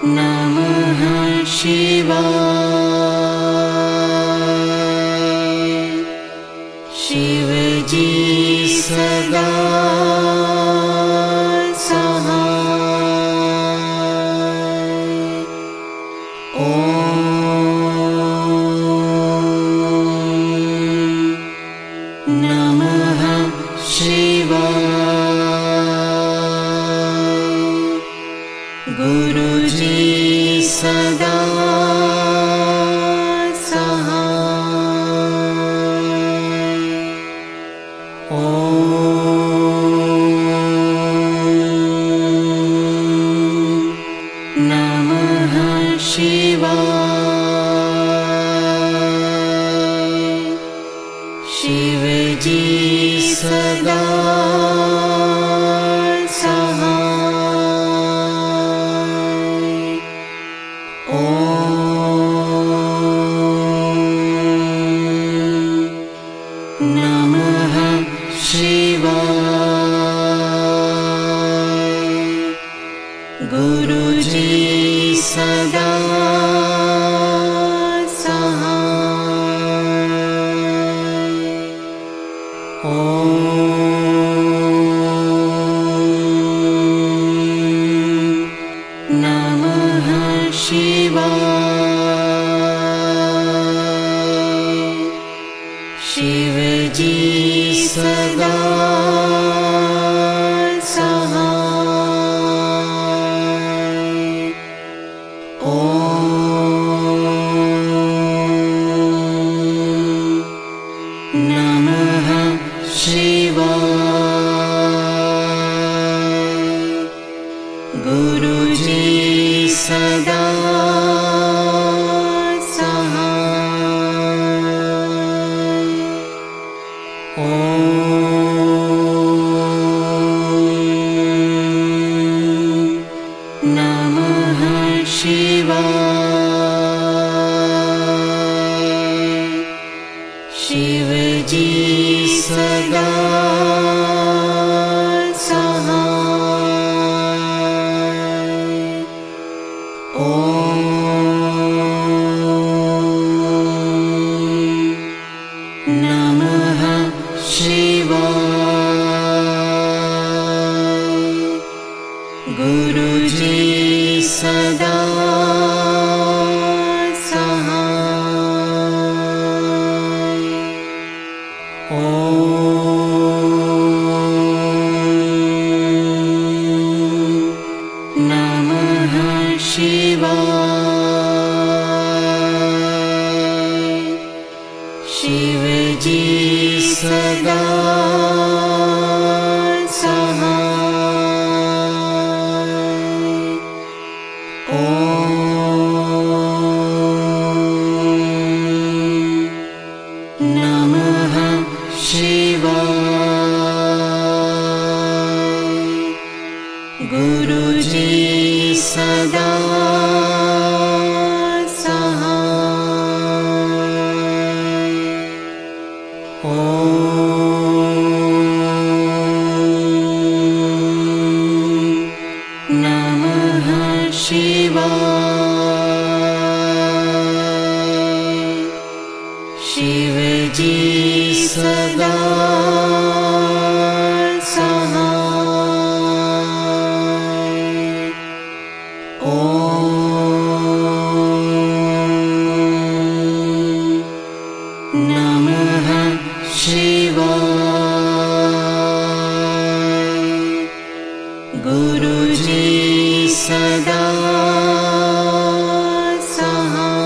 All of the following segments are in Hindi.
नमः शिवाय। शिवजी सदा नमः शिवाय। गुरुजी सदा सहाय। नमः शिवाय। शिवजी सदा सहाय। नमः शिवाय। गुरुजी सदा नमः शिवाय। शिवजी सदा सहाय। नमः शिवाय। गुरुजी सदा सहाय। नमः शिवाय। शिवजी सदा नमः शिवाय। गुरुजी सदा सहाय। नमः शिवाय। शिवजी सदा सहाय। नमः शिवाय। गुरुजी सदा नमः शिवाय। शिवजी सदा सहाय। नमः शिवाय। गुरुजी सदा सहाय।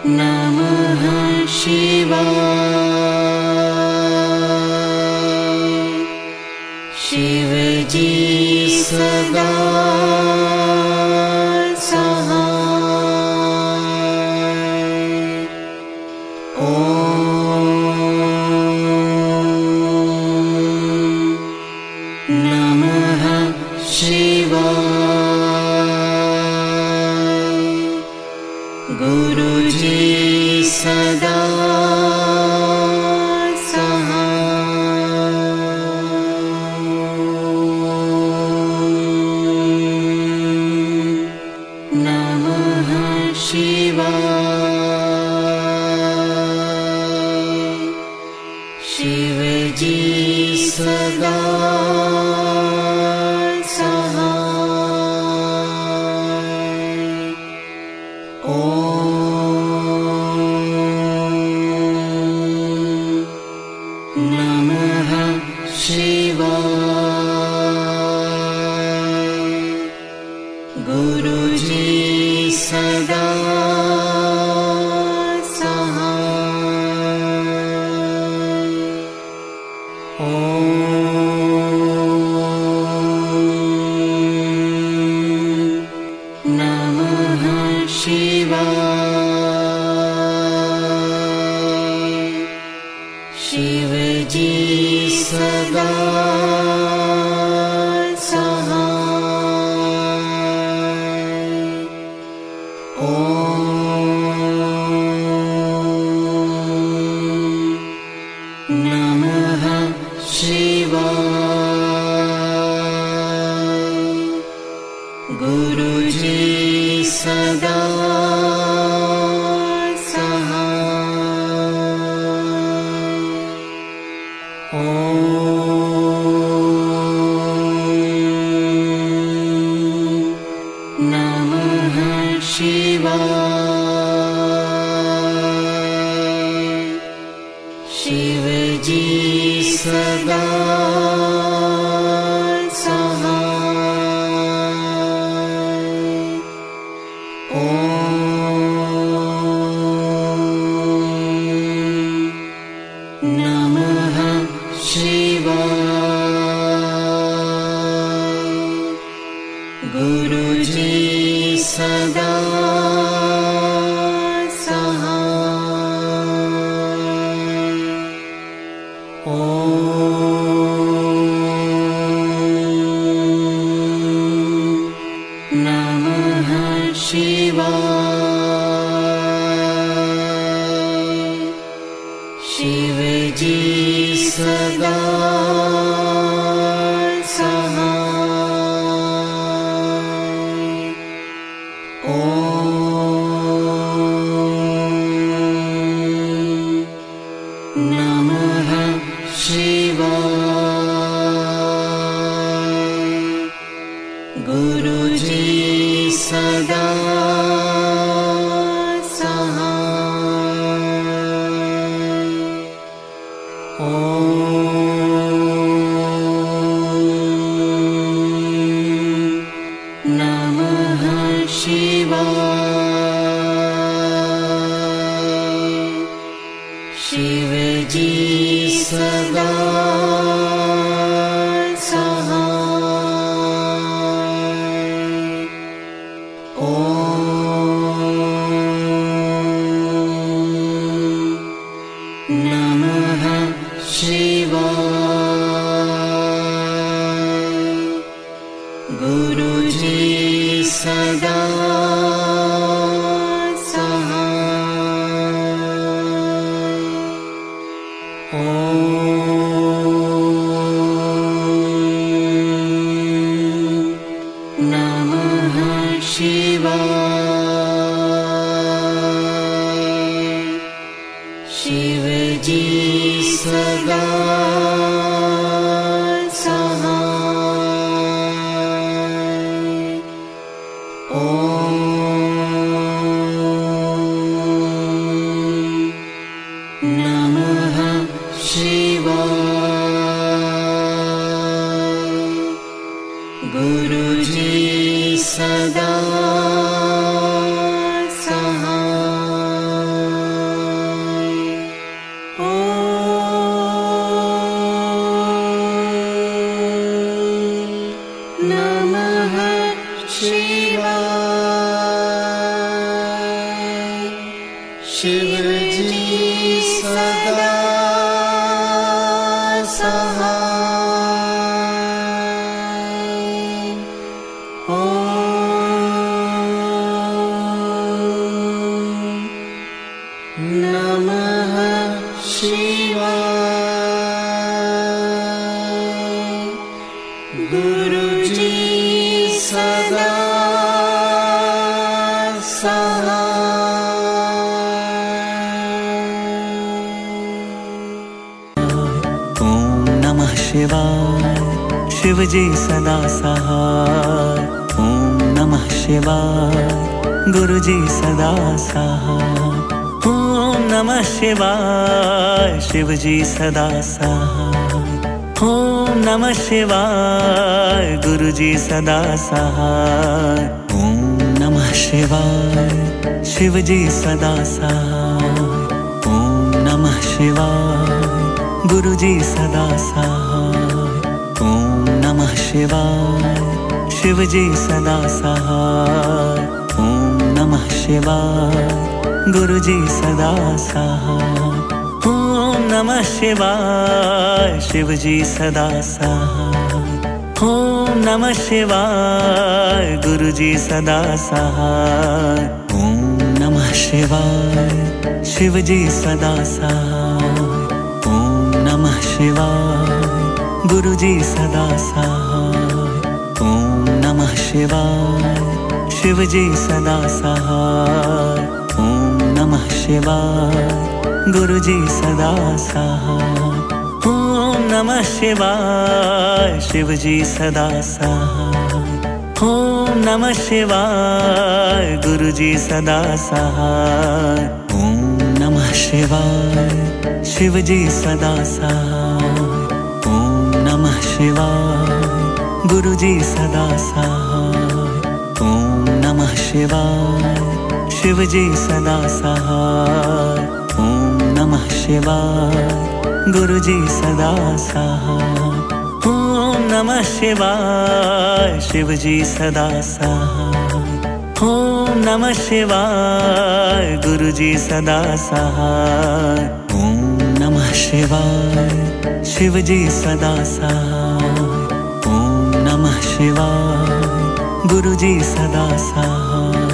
नमः शिवाय। शिवजी सदा गुरुजी सदा सहाय। ॐ नमः शिवाय। शिवजी सदा गुरुजी सदा सहाय। ॐ नमः शिवाय। शिवजी सदा गुरुजी सदा सहाय। ॐ नमः शिवाय। शिवजी सदा गुरुजी सदा सहाय। ॐ नमः शिवाय। शिवजी सदा नमः शिवाय। गुरुजी सदा सहाय। ॐ नमः शिवाय। शिवजी सदा सहाय। ॐ नमः शिवाय। गुरुजी सदा नमः शिवाय। शिवजी सदा सहाय। ॐ नमः शिवाय। गुरुजी सदा शिवाय। शिवजी सदा सहाय। ॐ नमः शिवाय। गुरुजी सदा सहाय। ॐ नमः शिवाय। शिवजी सदा सहाय। ॐ नमः शिवाय। गुरुजी सदा सहाय। शिव जी सदा सहाय। ओम नमः शिवाय गुरु जी सदा सहाय। ओम नमः शिवाय शिव जी सदा सहाय। ओम नमः शिवाय गुरु जी सदा सहाय। ओम नमः शिवाय शिव जी सदा सहाय। ओम नमः शिवाय गुरु जी सदा सहाय। ओम नमः शिवाय शिव जी सदा सहाय। ओम नमः शिवाय गुरु जी सदा सहाय। ओम नमः शिवाय शिव जी सदा सहाय। ओम नमः शिवाय गुरु जी सदा सहाय। ओम नमः शिवाय शिव जी सदा सहाय। ओम नमः शिवाय गुरु जी सदा सहाय। ओम नमः शिवाय शिव जी सदा सहाय। ओम नमः शिवाय गुरु जी सदा सहाय। ओम नमः शिवाय शिव जी सदा सहाय। ओम नमः शिवाय गुरु जी सदा सहाय। ओम नमः शिवाय शिव जी सदा सहाय। ओम नमः शिवाय गुरु जी सदा सहाय। ओम नमः शिवाय शिव जी सदा सहाय। ओम नमः शिवाय गुरु जी सदा सहाय।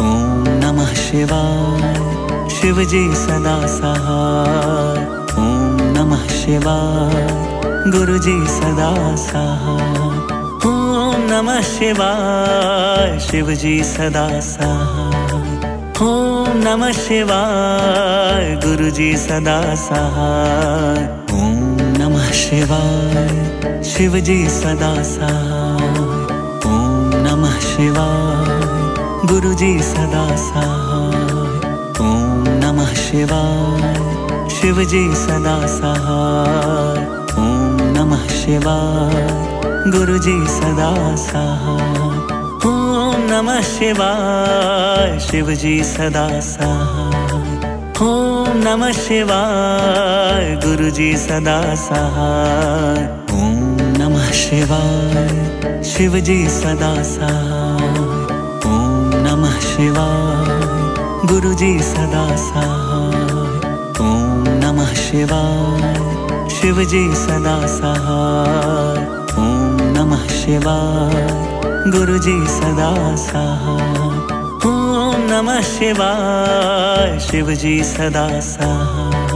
ओम नमः शिवाय शिव जी सदा सहाय। ओम नमः शिवाय गुरु जी सदा सहाय। ओम नमः शिवाय शिव जी सदा सहाय। ओम नमः शिवाय गुरु जी सदा सहाय। ओम नमः शिवाय शिव जी सदा सहाय। ओम नमः शिवाय गुरु जी सदा सहाय। ओम नमः शिवाय शिव जी सदा सहाय। ओम नमः शिवाय गुरु जी सदा सहाय। ओम नमः शिवाय शिव जी सदा सहाय। ओम नमः शिवाय गुरु जी सदा सहाय। ओम नमः शिवाय शिव जी सदा सहाय। ओम नमः शिवाय गुरु जी सदा सहाय। ओम नमः शिवाय शिव जी सदा सहाय। ओम नमः शिवाय गुरु जी सदा सहाय। ओम नमः शिवाय शिव जी सदा सहाय।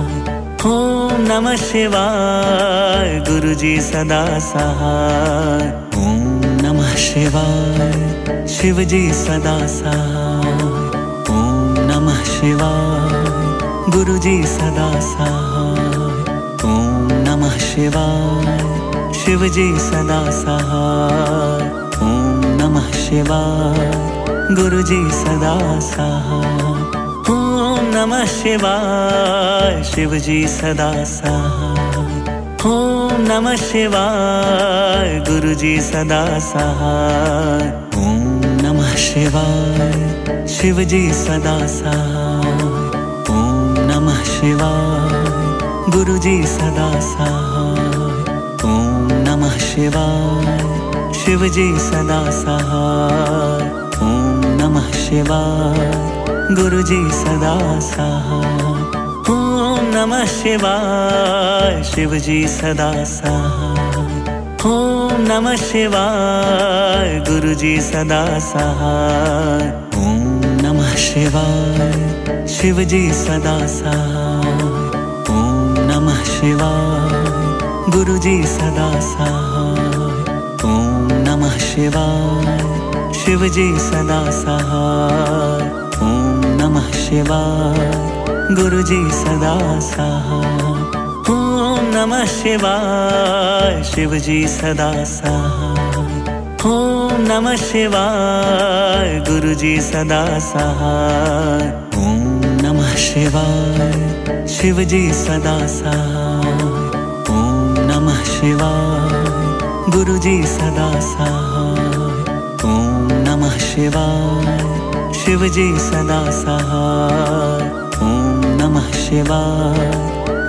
ओम नमः शिवाय गुरु जी सदा सहाय। ओम नमः शिवाय शिव जी सदा सहाय। ओम नमः शिवाय गुरु जी सदा सहाय। ओम नमः शिवाय शिव जी सदा सहाय। ओम नमः शिवाय गुरु जी सदा सहाय। ओम नमः शिवाय शिव जी सदा सहाय। ओम नमः शिवाय गुरु जी सदा सहाय। ओम नमः शिवाय शिव जी सदा सहाय। ओम नमः शिवाय गुरु जी सदा सहाय। ओम नमः शिवाय शिव जी सदा सहाय। ओम नमः शिवाय गुरु जी सदा सहाय। ओम नमः शिवाय शिव जी सदा सहाय। ओम नमः शिवाय गुरु जी सदा सहाय। ओम नमः शिवाय शिव जी सदा सहाय। ओम नमः शिवाय गुरु जी सदा सहाय। ओम नमः शिवाय शिव जी सदा सहाय। ओम नमः शिवाय गुरु जी सदा सहाय। ओम नमः शिवाय शिव जी सदा सहाय। ओम नमः शिवाय गुरु जी सदा सहाय। ओम नमः शिवाय शिव जी सदा सहाय। ओम नमः शिवाय गुरु जी सदा सहाय। ओम नमः शिवाय शिव शिवजी सदा सहाय। ओम नमः शिवाय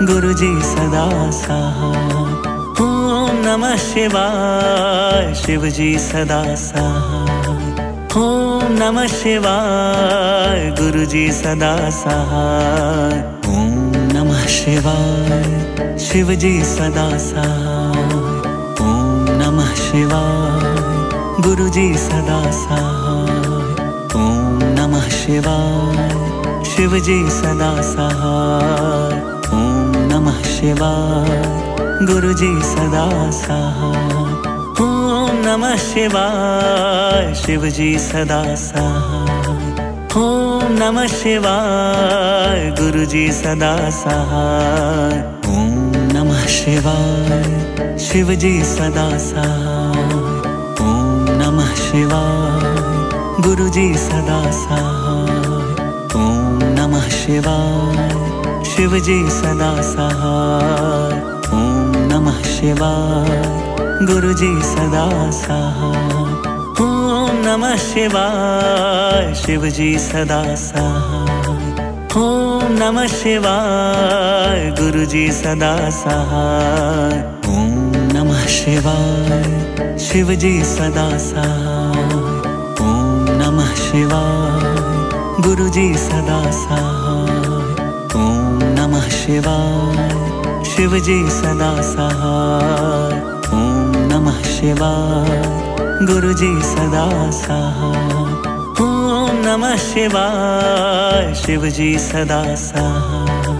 गुरुजी सदा सहाय। ओम नमः शिवाय शिवजी सदा सहाय। ओम नमः शिवाय गुरुजी सदा सहाय। ओम नमः शिवाय शिवजी सदा सहाय। ओम नमः शिवाय गुरुजी सदा सहाय। ओम नमः शिवाय शिवजी सदा सहाय। ओम नमः शिवाय गुरुजी सदा सहाय। ओम नमः शिवाय शिवजी सदा सहाय। ओम नमः शिवाय गुरुजी सदा सहाय। ओम नमः शिवाय शिवजी सदा सहाय। ओम नमः शिवाय गुरुजी सदा सहाय। ओम नमः शिवाय शिवजी सदा सहाय। ओम नमः शिवाय गुरुजी सदा सहाय। ओम नमः शिवाय शिवजी सदा सहाय। ओम नमः शिवाय गुरुजी सदा सहाय। ओम नमः शिवाय शिवजी सदा सहाय। ओम नमः शिवाय गुरुजी सदा सहाय। ओम नमः शिवाय शिवजी सदा सहाय। ओम नमः शिवाय गुरुजी सदा सहाय। ओम नमः शिवाय शिवजी सदा सहाय।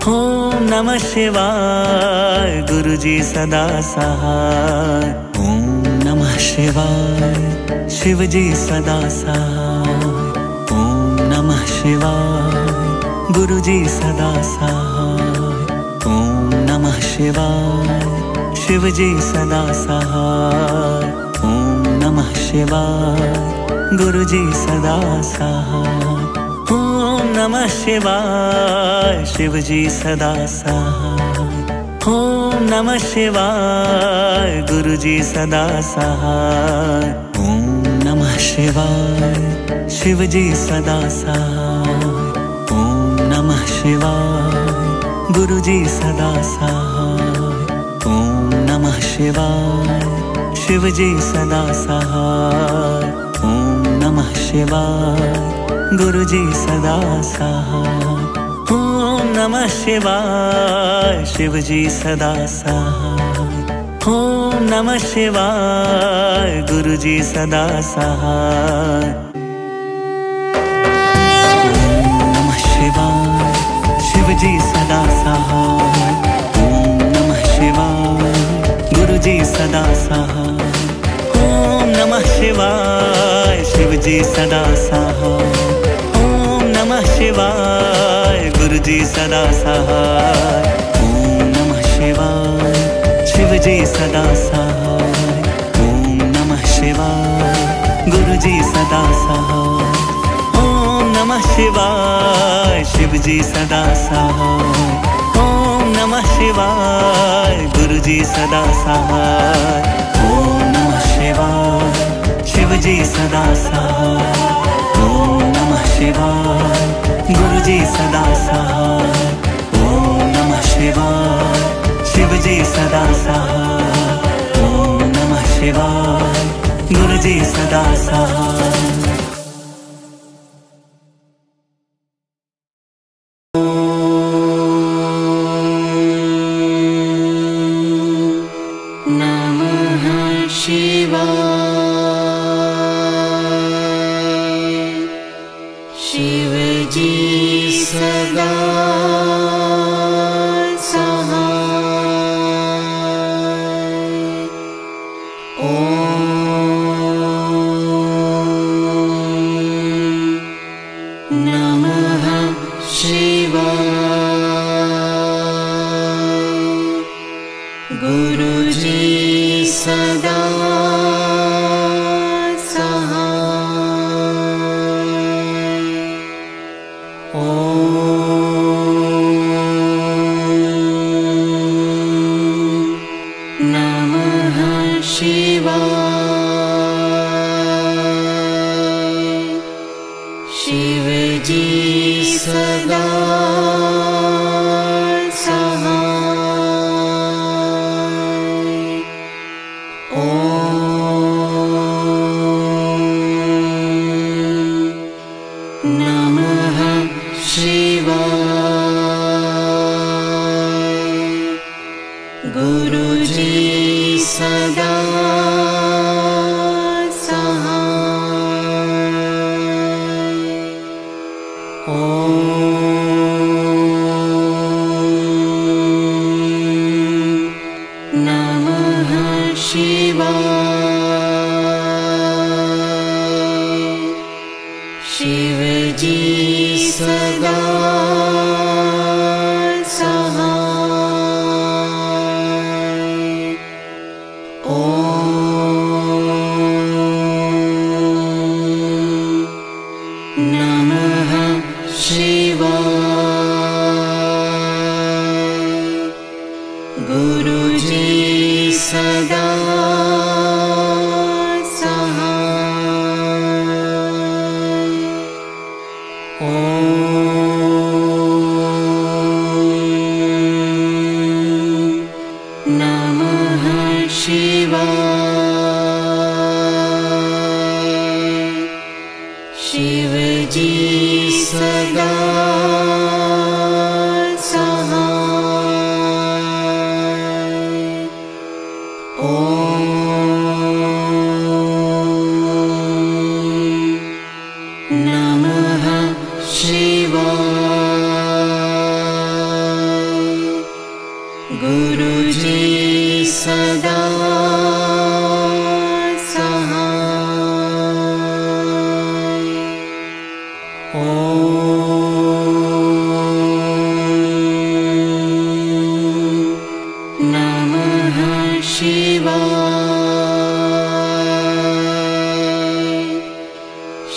ओम नमः शिवाय गुरुजी सदा सहाय। ओम नमः शिवाय शिवजी सदा सहाय। ओम नमः शिवाय गुरुजी सदा सहाय। ओम नमः शिवाय शिवजी सदा सहाय। ओम नमः शिवाय गुरुजी सदा सहाय। ओम नमः शिवाय शिवजी सदा सहाय। ओम नमः शिवाय गुरुजी सदा सहाय। ओम नमः शिवाय शिवजी सदा सहाय। ओम नमः शिवाय गुरुजी सदा सहाय। ओम नमः शिवाय शिवजी सदा सहाय। ओम नमः शिवाय गुरुजी सदा सहाय। ओम नमः शिवाय शिवजी सदा सहाय। ओम नमः शिवाय गुरुजी सदा सहाय। ओम नमः शिवाय शिवजी सदा सहाय। ओम नमः शिवाय गुरुजी सदा सहाय। ओम नमः शिवाय शिवजी सदा सहाय। ओम नमः शिवाय गुरुजी सदा सहाय। ओम नमः शिवाय शिवजी सदा सहाय। ओम नमः शिवाय गुरुजी सदा सहाय। ओम नमः शिवाय शिवजी सदा सहाय। ओम नमः शिवाय गुरुजी सदा सहाय। ओम नमः शिवाय शिवजी सदा सहाय। ओम नमः शिवाय गुरुजी सदा सहाय। ओम नमः शिवाय शिवजी सदा सहाय। ओम नमः शिवाय गुरुजी सदा सहाय। Om शिवजी सदा सहाय। ॐ नमः शिवाय। गुरुजी सदा शिवजी सदा सहाय। ॐ नमः शिवाय। गुरुजी सदा शिवजी सदा सहाय। ॐ नमः शिवाय। गुरुजी सदा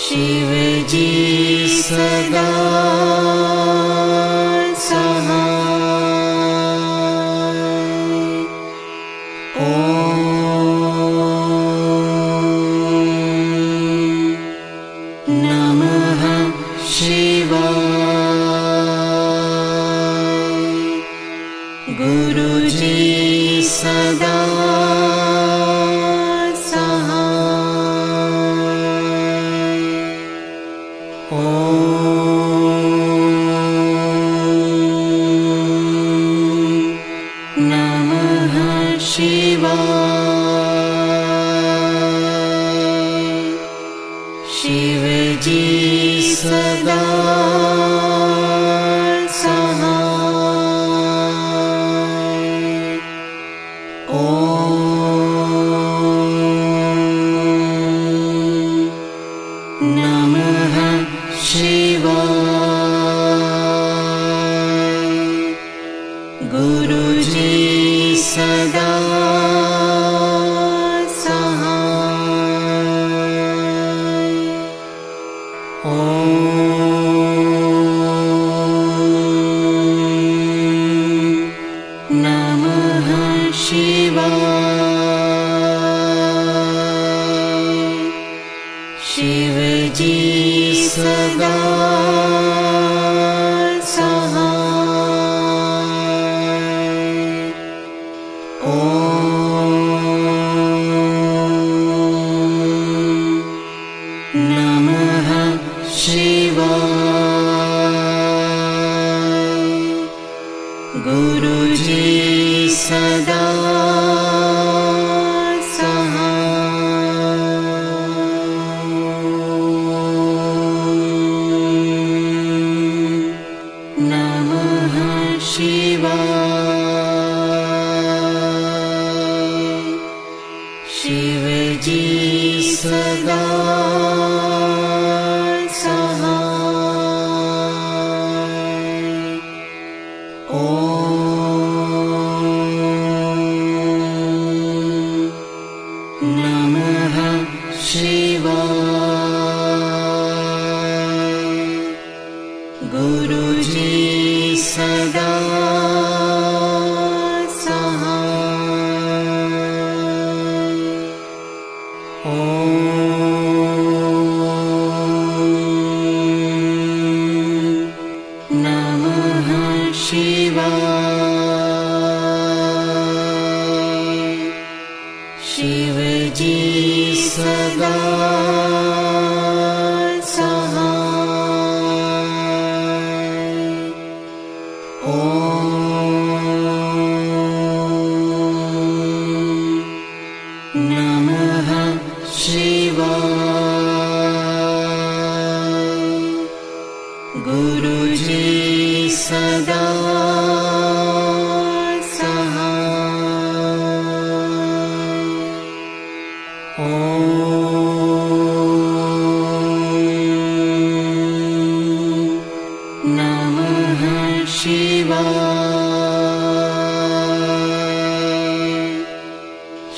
शिवजी सदा सहाय। ॐ नमः शिवाय। गुरुजी सदा शिवजी सदा सहाय। ॐ नमः शिवाय। गुरुजी सदा शिवजी सदा सहाय। ॐ नमः शिवाय। गुरुजी सदा शिवजी सदा सहाय। ॐ सदा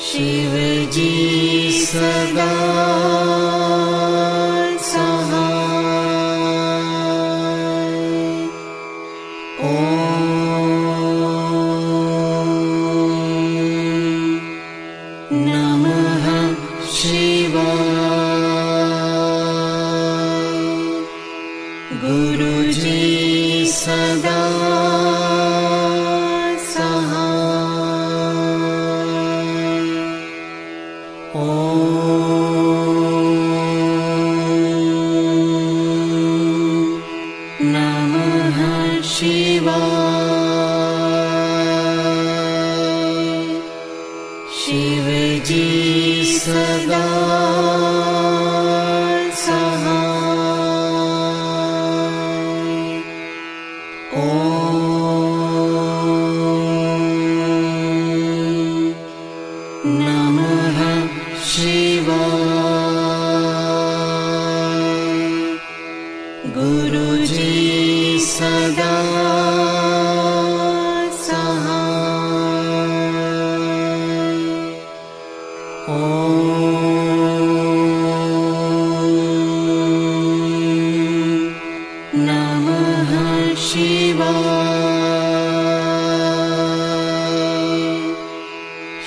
शिवजी सदा सहाय। ॐ नमः शिवाय। गुरुजी सदा शिवजी सदा सहाय। ॐ नमः शिवाय। गुरुजी सदा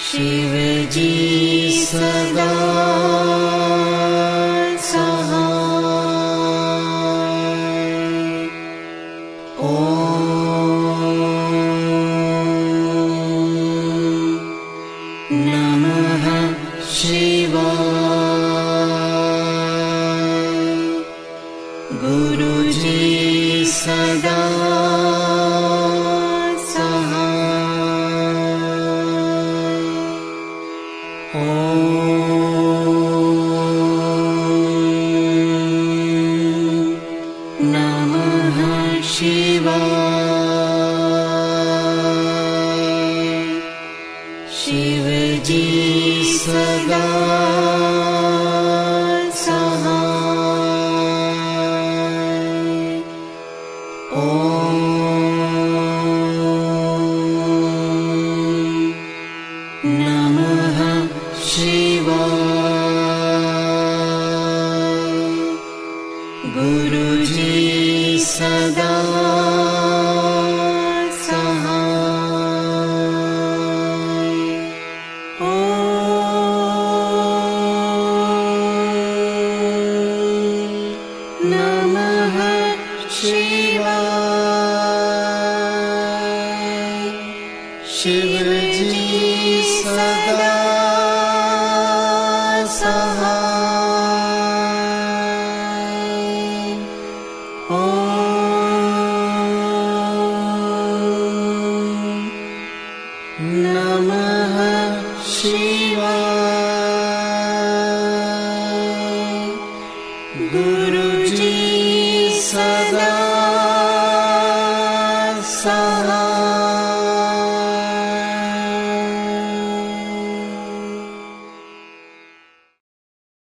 शिवजी सदा सहाय। ॐ नमः शिवाय। गुरुजी सदा शिवजी सदा सहाय। ॐ नमः शिवाय। गुरुजी सदा शिवजी सदा सहाय। ॐ नमः शिवाय। गुरुजी सदा